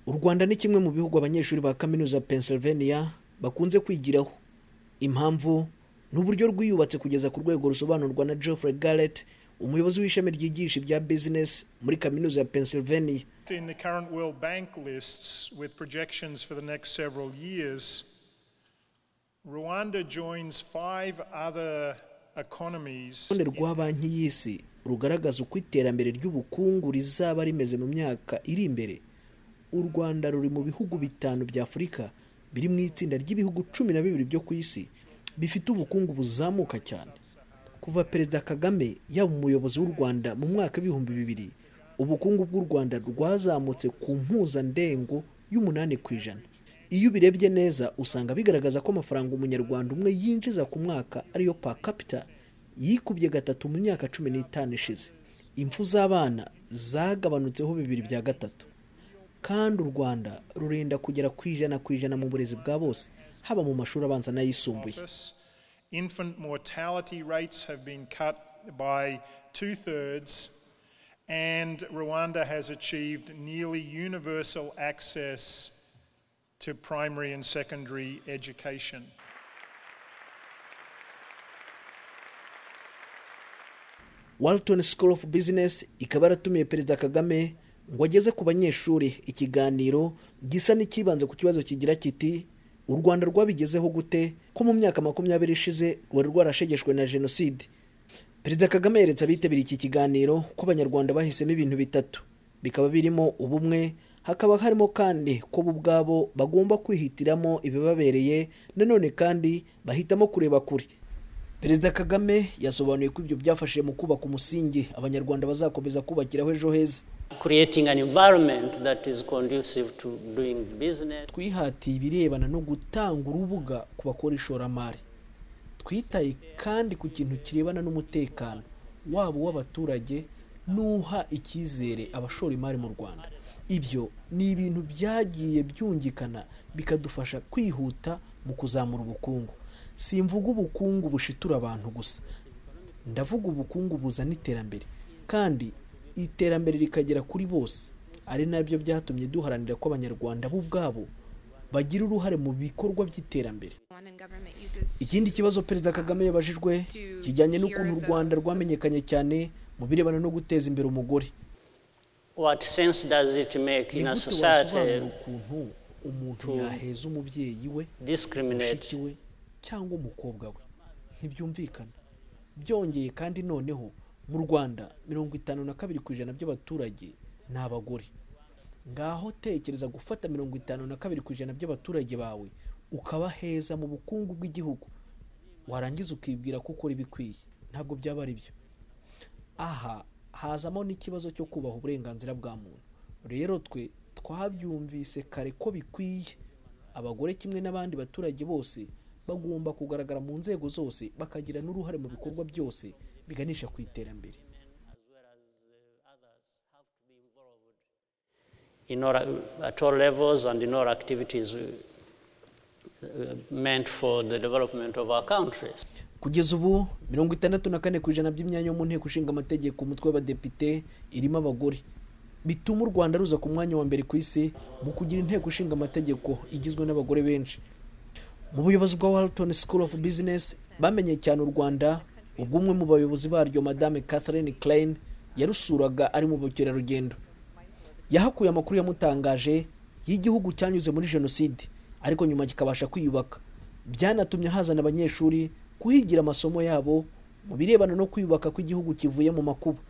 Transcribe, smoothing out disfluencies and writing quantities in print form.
U Rwanda ni kimwe mu bihugu abanyeshuri ba kaminuza Pennsylvania bakunze kwigiraho. Impamvu n'uburyo rwiyubatse kugeza ku rwego rusobanurwa na Geoffrey Garrett, umuyobozi w'ishami ryigisha ibya business muri kaminuza ya Pennsylvania. In the current World Bank lists with projections for the next several years, Rwanda joins 5 other economies. Urutonde rwa banki y'isi rugaragaza uko iterambere ry'ubukungu rizaba rimeze mu myaka iri imbere. U Rwanda ruri mu bihugu 5 bya Afurika biri mu itsinda ry'ibihugu 12 byo ku isi bifite ubukungu buzamuka cyane. Kuva Perezida Kagame yaba umuyobozi w'u Rwanda mu mwaka w'2000, ubukungu bw'u Rwanda rwazamutse ku mpuzandengo y'8%. Iyo birebye neza usanga bigaragaza ko amafaranga umunyarwanda umwe yinjiza ku mwaka ariyo per capita yikubye gatatu mu myaka 15 ishize. Impfu z'abana zagabanutseho 2/3. Kandi u Rwanda rurenda kugera ku ijana mu burezi bwa bose, haba mu mashuri abanza n'ayisumbuye. Infant mortality rates have been cut by 2/3, and Rwanda has achieved nearly universal access to primary and secondary education. Walton School of Business ikaba yaratumiye Perezida Kagame ngo ageze ku banyeshuri ikiganiro gisa n'ikibanze ku kibazo kigira kiti u Rwanda rwabigezeho gute ko mu myaka 20 ishize rwari rwarashegeshwe na jenoside. Perezida Kagame yeretse abitabiriye iki kiganiro ko abanyarwanda bahisemo ibintu bitatu, bikaba birimo ubumwe, hakaba harimo kandi ko ubwabo bagomba kwihitiramo ibibabereye, nanone kandi bahitamo kureba kure. Perezida Kagame yasobanuye ko ibyo byafashije mu kubaka umusingi abanyarwanda bazakomeza kubakiraho ejo heza. Creating an environment that is conducive to doing business. Twihatiye ibirebana no gutanga urubuga ku bakora ishoramari. Twitaye kandi ku kintu kirebana n'umutekano wabo w'abaturage n'uha ikizere abashora imari mu Rwanda. Ibyo ni ibintu byagiye byungikana bikadufasha kwihuta mu kuzamura ubukungu. Simvuga ubukungu bushitura abantu gusa, ndavuga ubukungu buzana iterambere, kandi iterambere rikagera kuri bose. Ari nabyo byatumye duharanira ko abanyarwanda bo ubwabo bagira uruhare mu bikorwa by'iterambere. Ikindi kibazo Perezida Kagame yabajijwe kijyanye n'ukuntu u Rwanda rwamenyekanye cyane mu birebana no guteza imbere umugore. What sense does it make in a society umuntu yaheza umubyeyi we, discriminate we cyangwa umukobwa we? Ntibyumvikana. Byongeye kandi noneho mu Rwanda 52% by'abaturage ni abagore. Ngaho tekereza gufata 52% by'abaturage bawe ukabaheza mu bukungu bw'igihugu, warangiza ukibwira ko ukora ibikwiye. Ntabwo byaba ari byo. Aha hazamo n'ikibazo cyo kubaha uburenganzira bwa muntu. Rero twe twabyumvise kare ko bikwiye abagore kimwe n'abandi baturage bose bagomba kugaragara mu nzego zose, bakagira n'uruhare mu bikorwa byose biganisha ku iterambere. At all levels and in all activities meant for the development of our countries. Kugeza ubu 64% by'imyanya mu nteko ishinga amategeko umutwe w'abadepite irimo abagore, bituma u Rwanda ruza ku mwanya wa mbere ku isi mu kugira inteko ishinga amategeko igizwe n'abagore benshi. Mu buyobozi bwa Walton School of Business bamenye cyane u Rwanda ubwo umwe mu bayobozi baryo Madame Catherine Klein yarusuraga ari mu bukerarugendo. Yahakuye amakuru yamutangaje y'igihugu cyanyuze muri jenoside ariko nyuma kikabasha kwiyubaka. Byanatumye hazana abanyeshuri kuhigira amasomo yabo mu birebana no kwiyubaka kw'igihugu kivuye mu makuba.